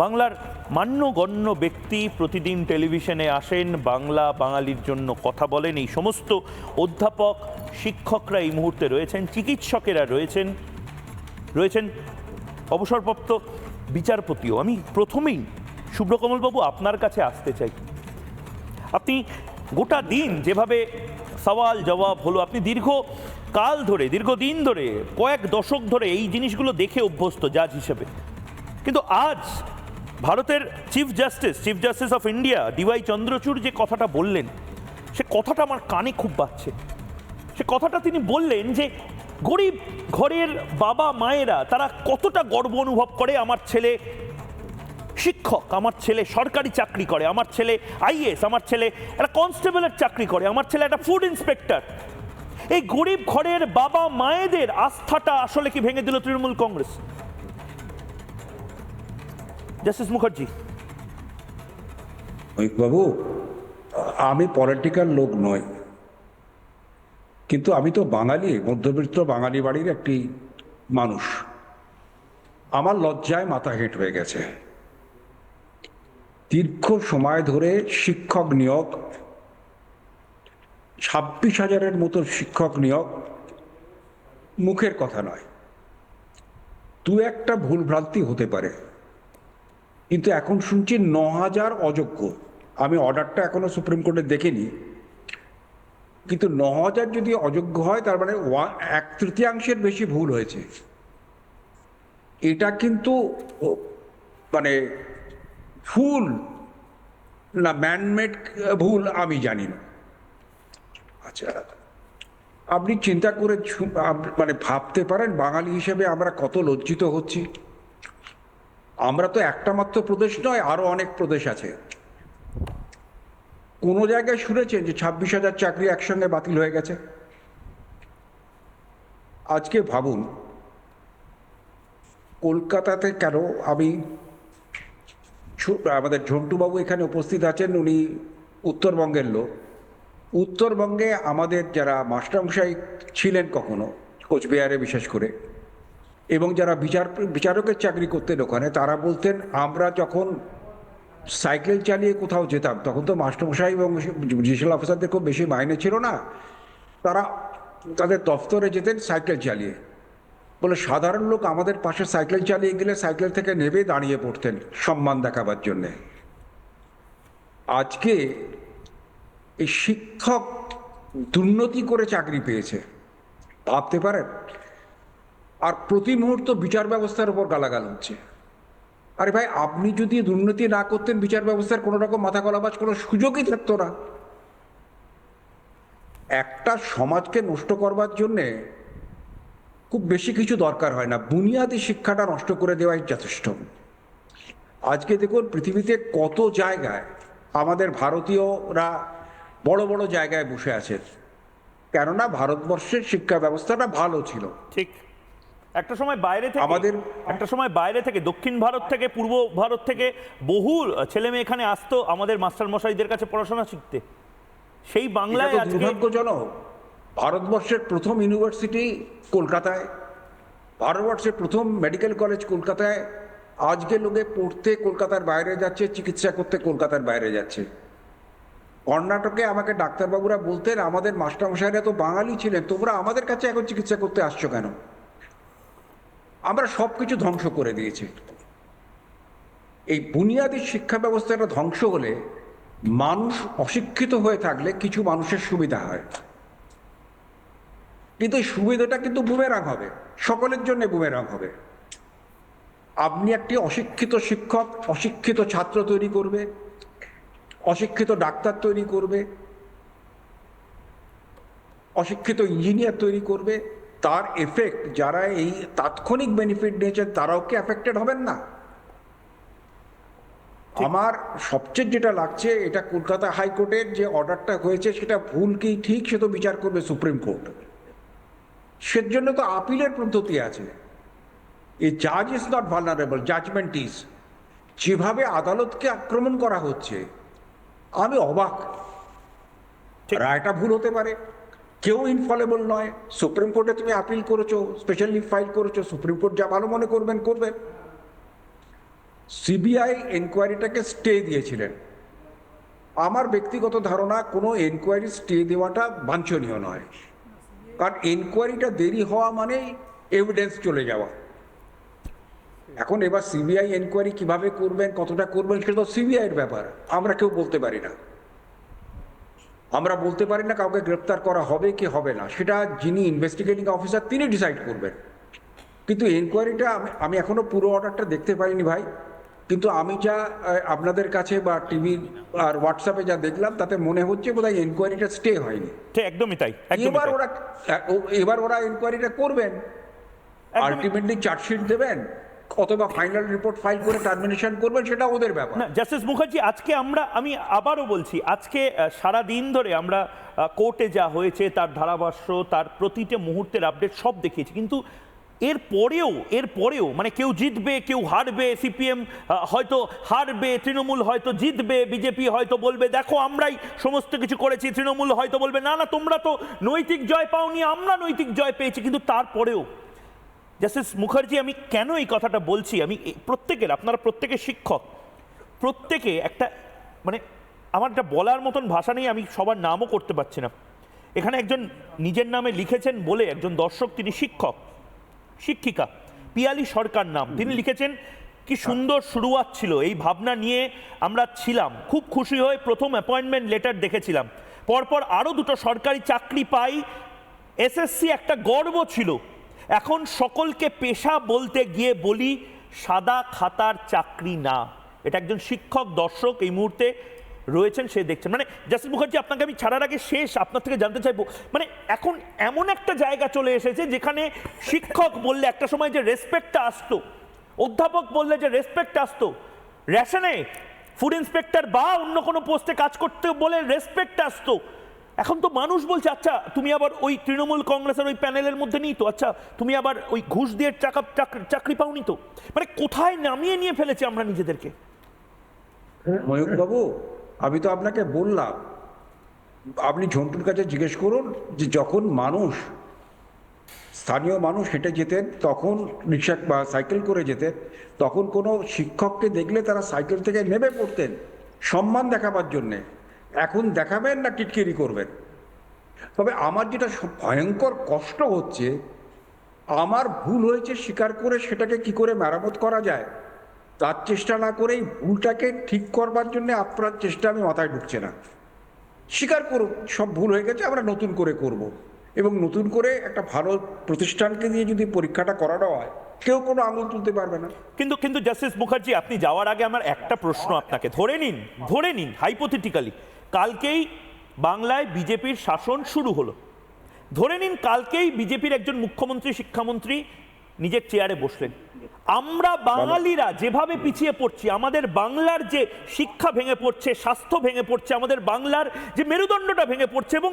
বাংলার মান্যগণ্য ব্যক্তি প্রতিদিন টেলিভিশনে আসেন, বাংলা বাঙালির জন্য কথা বলেন। এই সমস্ত অধ্যাপক শিক্ষকরা এই মুহূর্তে রয়েছেন, চিকিৎসকেরা রয়েছেন অবসরপ্রাপ্ত বিচারপতিও। আমি প্রথমেই শুভ্রকমলবাবু আপনার কাছে আসতে চাই। আপনি গোটা দিন যেভাবে সওয়াল জবাব হলো, আপনি দীর্ঘদিন ধরে কয়েক দশক ধরে এই জিনিসগুলো দেখে অভ্যস্ত জাজ হিসেবে, কিন্তু আজ ভারতের chief justice of India D Y Chandrachud যে কথাটা বললেন, সে কথাটা আমার কানে খুব বাজছে। সে কথাটা তিনি বললেন যে গরিব ঘরের বাবা মায়েরা তারা কতটা গর্ব অনুভব করে, আমার ছেলে শিক্ষক, আমার ছেলে সরকারি চাকরি করে, আমার ছেলে আইএস, আমার ছেলে একটা কনস্টেবলের চাকরি করে, আমার ছেলে একটা ফুড ইন্সপেক্টর। এই গরিব ঘরের বাবা মায়েদের আস্থাটা আসলে কি ভেঙে দিল তৃণমূল কংগ্রেস? জাস্টিস মুখার্জি। বাবু, আমি পলিটিক্যাল লোক নই, কিন্তু আমি তো বাঙালি, মধ্যবিত্ত বাঙালি বাড়ির একটি মানুষ। আমার লজ্জায় মাথা হেঁট হয়ে গেছে। দীর্ঘ সময় ধরে শিক্ষক নিয়োগ, 26,000-এর মতো শিক্ষক নিয়োগ মুখের কথা নয়। দু একটা ভুলভ্রান্তি হতে পারে, কিন্তু এখন শুনছি 9,000 অযোগ্য। আমি অর্ডারটা এখনো সুপ্রিম কোর্টে দেখিনি, কিন্তু 9,000 যদি অযোগ্য হয় তার মানে 1/3 বেশি ভুল হয়েছে। এটা কিন্তু মানে ভুল না ম্যানমেড ভুল আমি জানি না। আচ্ছা, আপনি চিন্তা করে মানে ভাবতে পারেন বাঙালি হিসেবে আমরা কত লজ্জিত হচ্ছি। আমরা তো একটা মাত্র প্রদেশ নয়, আরো অনেক প্রদেশ আছে। কোনো জায়গায় শুনেছেন যে 26,000 চাকরি একসঙ্গে বাতিল হয়ে গেছে? আজকে ভাবুন, কলকাতাতে কেন, আমাদের ঝন্টুবাবু এখানে উপস্থিত আছেন, উনি উত্তরবঙ্গের লোক। উত্তরবঙ্গে আমাদের যারা মাস্টারমশাই ছিলেন কখনো, কোচবিহারে বিশেষ করে, এবং যারা বিচারকের চাকরি করতেন ওখানে, তারা বলতেন আমরা যখন সাইকেল চালিয়ে কোথাও যেতাম তখন তো মাস্টারমশাই এবং জুডিশিয়াল অফিসারদের খুব বেশি মাইনে ছিল না, তারা তাদের দফতরে যেতেন সাইকেল চালিয়ে। বলে সাধারণ লোক আমাদের পাশে সাইকেল চালিয়ে গেলে সাইকেল থেকে নেমে দাঁড়িয়ে পড়তেন সম্মান দেখাবার জন্যে। আজকে এই শিক্ষক দুর্নীতি করে চাকরি পেয়েছে, ভাবতে পারেন? আর প্রতি মুহূর্ত বিচার ব্যবস্থার উপর গালাগাল হচ্ছে। আরে ভাই, আপনি যদি দুর্নীতি না করতেন বিচার ব্যবস্থার কোনো রকম মাথা গলাবার কোনো সুযোগই থাকতো না। একটা সমাজকে নষ্ট করবার জন্যে খুব বেশি কিছু দরকার হয় না, বুনিয়াদী শিক্ষাটা নষ্ট করে দেওয়াই যথেষ্ট। আজকে দেখুন পৃথিবীতে কত জায়গায় আমাদের ভারতীয়রা বড় বড় জায়গায় বসে আছে, কেননা ভারতবর্ষের শিক্ষা ব্যবস্থাটা ভালো ছিল। ঠিক, একটা সময় বাইরে থেকে দক্ষিণ ভারত থেকে পূর্ব ভারত থেকে বহু ছেলে মেয়ে এখানে আসতো আমাদের মাস্টার মশাইদের কাছে পড়াশোনা শিখতে। সেই বাংলায় দুর্ভাগ্যজনক, ভারতবর্ষের প্রথম ইউনিভার্সিটি কলকাতায়, ভারতবর্ষের প্রথম মেডিকেল কলেজ কলকাতায়। আজকে লোকে পড়তে কলকাতার বাইরে যাচ্ছে, চিকিৎসা করতে কলকাতার বাইরে যাচ্ছে। কর্ণাটকে আমাকে ডাক্তারবাবুরা বলতেন আমাদের মাস্টারমশাইরা তো বাঙালি ছিলেন, তোমরা আমাদের কাছে এখন চিকিৎসা করতে আসছো কেন? আমরা সব কিছু ধ্বংস করে দিয়েছি। এই বুনিয়াদী শিক্ষা ব্যবস্থাটা ধ্বংস হলে, মানুষ অশিক্ষিত হয়ে থাকলে কিছু মানুষের সুবিধা হয়, কিন্তু এই সুবিধাটা কিন্তু বুমেরাং হবে, সকলের জন্য বুমেরাং হবে। আপনি একটি অশিক্ষিত শিক্ষক অশিক্ষিত ছাত্র তৈরি করবে, অশিক্ষিত ডাক্তার তৈরি করবে, অশিক্ষিত ইঞ্জিনিয়ার তৈরি করবে। তার এফেক্ট যারা এই তাৎক্ষণিক বেনিফিট নিয়েছেন তারাও কি এফেক্টেড হবেন না? আমার সবচেয়ে যেটা লাগছে, এটা কলকাতা হাইকোর্টের যে অর্ডারটা হয়েছে সেটা ভুল কি ঠিক সে তো বিচার করবে সুপ্রিম কোর্ট। সেজন্য তো আপিলের পদ্ধতি আছে। এই জাজ is not vulnerable, judgement is. যেভাবে আদালতকে আক্রমণ করা হচ্ছে, আমি অবাক। রায়টা ভুল হতে পারে, কেউ ইনফলেবল নয়। সুপ্রিম কোর্টে তুমি আপিল করেছো, স্পেশালি ফাইল করেছো, সুপ্রিম কোর্ট যা ভালো মনে করবেন। সিবিআই এনকোয়ারিটাকে স্টে দিয়েছিলেন। আমার ব্যক্তিগত ধারণা কোনো এনকোয়ারি স্টে দেওয়াটা বাঞ্ছনীয় নয়, কারণ এনকোয়ারিটা দেরি হওয়া মানেই এভিডেন্স চলে যাওয়া। এখন এবার সিবিআই এনকোয়ারি কিভাবে করবেন, কতটা করবেন, সেটা তো সিবিআই এর ব্যাপার, আমরা কেউ বলতে পারি না। আমরা বলতে পারি না কাউকে গ্রেপ্তার করা হবে কি হবে না, সেটা যিনি ইনভেস্টিগেটিং অফিসার তিনি ডিসাইড করবেন। কিন্তু এনকোয়ারিটা আমি এখনো পুরো অর্ডারটা দেখতে পারিনি ভাই, কিন্তু আমি যা আপনাদের কাছে বা টিভি আর হোয়াটসঅ্যাপে যা দেখলাম তাতে মনে হচ্ছে বোধহয় এনকোয়ারিটা স্টে হয়নি। ঠিক একদমই তাই, একদমই এবার তাই। ওরা এবার ওরা এনকোয়ারিটা করবেন, একদমই- আলটিমেটলি চার্জশিট দেবেন অথবা ফাইনাল রিপোর্ট ফাইল করে টার্মিনেশন করবেন, সেটা ওদের ব্যাপার। না জাস্টিস মুখার্জি, আজকে আমি আবারও বলছি, আজকে সারা দিন ধরে আমরা কোর্টে যা হয়েছে তার ধারাভাষ্য, তার প্রতিটা মুহূর্তের আপডেট সব দেখিয়েছি, কিন্তু এরপরেও মানে কেউ জিতবে কেউ হারবে, সিপিএম হয়তো হারবে, তৃণমূল হয়তো জিতবে, বিজেপি হয়তো বলবে দেখো আমরাই সমস্ত কিছু করেছি, তৃণমূল হয়তো বলবে না না তোমরা তো নৈতিক জয় পাওনি, আমরা নৈতিক জয় পেয়েছি। কিন্তু তারপরেও জাস্টিস মুখার্জি, আমি কেন এই কথাটা বলছি, আমি আপনারা প্রত্যেকে শিক্ষক, প্রত্যেকে একটা মানে আমার একটা বলার মতন ভাষা নেই, আমি সবার নামও করতে পারছি না। এখানে একজন নিজের নামে লিখেছেন বলে একজন দর্শক, তিনি শিক্ষিকা পিয়ালি সরকার নাম, তিনি লিখেছেন কি সুন্দর শুরুয়াত ছিল, এই ভাবনা নিয়ে আমরা ছিলাম, খুব খুশি হয়ে প্রথম অ্যাপয়েন্টমেন্ট লেটার দেখেছিলাম, পরপর আরও দুটো সরকারি চাকরি পাই, এসএসসি একটা গর্ব ছিল, এখন সকলকে পেশা বলতে গিয়ে বলি সাদা খাতার চাকরি না। এটা একজন শিক্ষক দর্শক এই মুহূর্তে রয়েছেন, সে দেখছেন। মানে জাস্টিস মুখার্জি, আপনাকে আমি ছাড়ার আগে শেষ আপনার থেকে জানতে চাইবো, মানে এখন এমন একটা জায়গা চলে এসেছে যেখানে শিক্ষক বললে একটা সময় যে রেসপেক্টটা আসতো, অধ্যাপক বললে যে রেসপেক্ট আসতো, রেশনে ফুড ইন্সপেক্টর বা অন্য কোনো পোস্টে কাজ করতে বলে রেসপেক্ট আসতো, এখন তো মানুষ বলছে আচ্ছা তুমি আবার ওই তৃণমূল কংগ্রেসের ওই প্যানেলের মধ্যে নেই তো, আচ্ছা তুমি আবার ওই ঘুষ দিয়ে চাকরি পাওনি তো। মানে কোথায় নামিয়ে নিয়ে ফেলেছি আমরা নিজেদেরকে। ময়ূক বাবু, আমি তো আপনাকে বললাম, আপনি ঝন্টুর কাছে জিজ্ঞেস করুন যে যখন স্থানীয় মানুষ হেঁটে যেতেন, তখন রিক্সা বা সাইকেল করে যেতেন, তখন কোনো শিক্ষককে দেখলে তারা সাইকেল থেকে নেমে পড়তেন সম্মান দেখাবার জন্যে। এখন দেখাবেন না টিটকিরি করবেন? তবে আমার যেটা ভয়ঙ্কর কষ্ট হচ্ছে, আমার ভুল হয়েছে স্বীকার করে সেটাকে কি করে মেরামত করা যায় তার চেষ্টা না করেই ভুলটাকে ঠিক করবার জন্য আপনার চেষ্টা আমি মাথায় ঢুকছে না। স্বীকার করুন সব ভুল হয়ে গেছে, আমরা নতুন করে করব, এবং নতুন করে একটা ভালো প্রতিষ্ঠানকে দিয়ে যদি পরীক্ষাটা করানো হয়, কেউ কোনো আঙুল তুলতে পারবে না। কিন্তু জাস্টিস মুখার্জি, আপনি যাওয়ার আগে আমার একটা প্রশ্ন আপনাকে, ধরে নিন হাইপোথেটিক্যালি কালকেই বাংলায় বিজেপির শাসন শুরু হলো, ধরে নিন কালকেই বিজেপির একজন মুখ্যমন্ত্রী শিক্ষামন্ত্রী নিজের চেয়ারে বসলেন, আমরা বাঙালিরা যেভাবে পিছিয়ে পড়ছি, আমাদের বাংলার যে শিক্ষা ভেঙে পড়ছে, স্বাস্থ্য ভেঙে পড়ছে, আমাদের বাংলার যে মেরুদণ্ডটা ভেঙে পড়ছে, এবং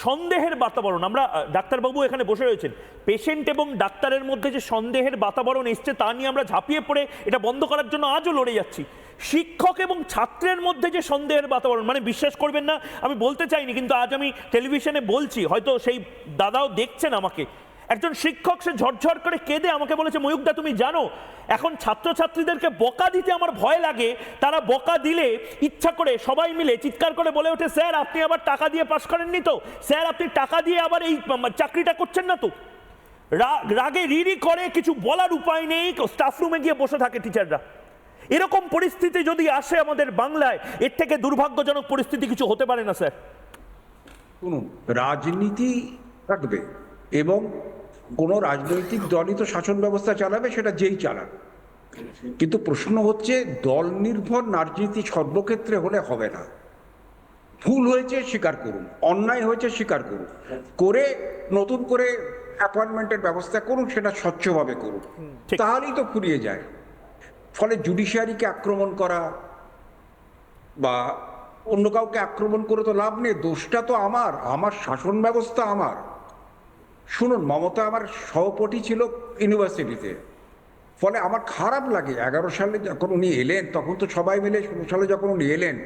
সন্দেহের বাতাবরণ, আমরা ডাক্তারবাবু এখানে বসে রয়েছেন, পেশেন্ট এবং ডাক্তারের মধ্যে যে সন্দেহের বাতাবরণ এসছে তা নিয়ে আমরা ঝাঁপিয়ে পড়ে এটা বন্ধ করার জন্য আজও লড়ে যাচ্ছি। শিক্ষক এবং ছাত্রের মধ্যে যে সন্দেহের বাতাবরণ, মানে বিশ্বাস করবেন না, আমি বলতে চাইনি কিন্তু আজ আমি টেলিভিশনে বলছি, হয়তো সেই দাদাও দেখছেন আমাকে, একজন শিক্ষক সে ঝরঝর করে কেঁদে আমাকে বলেছে, ময়ূকদা তুমি জানো এখন ছাত্রছাত্রীদেরকে বকা দিতে আমার ভয় লাগে, তারা বকা দিলে ইচ্ছা করে সবাই মিলে চিৎকার করে বলে ওঠে, স্যার আপনি আবার টাকা দিয়ে পাশ করেননি তো, স্যার আপনি টাকা দিয়ে আবার এই চাকরিটা করছেন না তো। রাগে রিরি করে, কিছু বলার উপায় নেই, স্টাফ রুমে গিয়ে বসে থাকে টিচাররা। এরকম পরিস্থিতি যদি আসে আমাদের বাংলায়, এর থেকে দুর্ভাগ্যজনক পরিস্থিতি কিছু হতে পারে না স্যার। শুনুন, রাজনীতি থাকবে এবং কোনো রাজনৈতিক দলই তো শাসন ব্যবস্থা চালাবে, সেটা যেই চালান, কিন্তু প্রশ্ন হচ্ছে দল নির্ভর রাজনীতি সর্বক্ষেত্রে হলে হবে না। ভুল হয়েছে স্বীকার করুন, অন্যায় হয়েছে স্বীকার করুন, করে নতুন করে অ্যাপয়েন্টমেন্টের ব্যবস্থা করুন, সেটা স্বচ্ছভাবে করুন, তাহলেই তো ফুরিয়ে যায়। ফলে জুডিশিয়ারিকে আক্রমণ করা বা অন্য কাউকে আক্রমণ করে তো লাভ নেই, দোষটা তো আমার শাসন ব্যবস্থা আমার। শুনুন, মমতা আমার সহপাঠী ছিল ইউনিভার্সিটিতে, ফলে আমার খারাপ লাগে 11 সালে যখন উনি এলেন, তখন তো সবাই মিলে, 16 সালে যখন উনি এলেন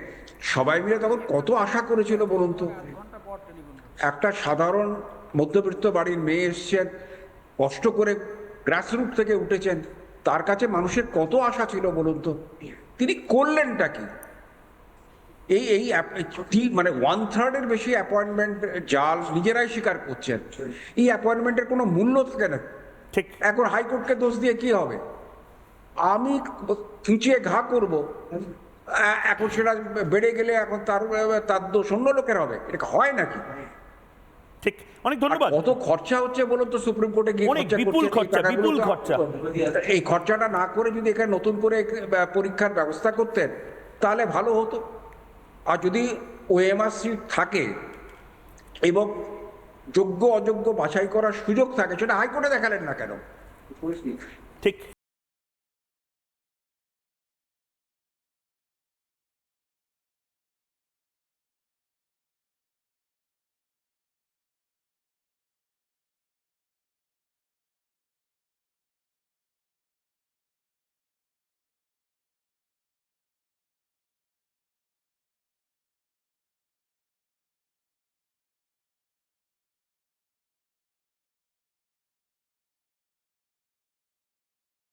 সবাই মিলে তখন কত আশা করেছিল বলুন তো। একটা সাধারণ মধ্যবিত্ত বাড়ির মেয়ে এসছেন, কষ্ট করে গ্রাসরুট থেকে উঠেছেন, তার কাছে মানুষের কত আশা ছিল বলুন তো, তিনি করলেনটা কি? মানে 1/3 বেশি অ্যাপয়েন্টমেন্ট জাল নিজেরাই স্বীকার করছেন। এই অ্যাপয়েন্টমেন্টের কোনো মূল্য থাকে না। ঠিক। এখন হাইকোর্টকে দোষ দিয়ে কি হবে? আমি থুঁচিয়ে ঘা করব, এখন সেটা বেড়ে গেলে এখন তার দোষ অন্য লোকের হবে, এটা হয় নাকি? ঠিক, অনেক আর ধন্যবাদ। কত খরচা হচ্ছে বলুন তো সুপ্রিম কোর্টে গিয়ে অনেক খরচা বিপুল করছেন, এই খরচা, টাকাগুলো বিপুল তো- খরচা। এই খরচাটা না করে যদি এখানে নতুন করে পরীক্ষার ব্যবস্থা করতেন তাহলে ভালো হতো। আর যদি ওএমআর সিট থাকে এবং যোগ্য অযোগ্য বাছাই করার সুযোগ থাকে, সেটা হাইকোর্টে দেখালেন না কেন? ঠিক।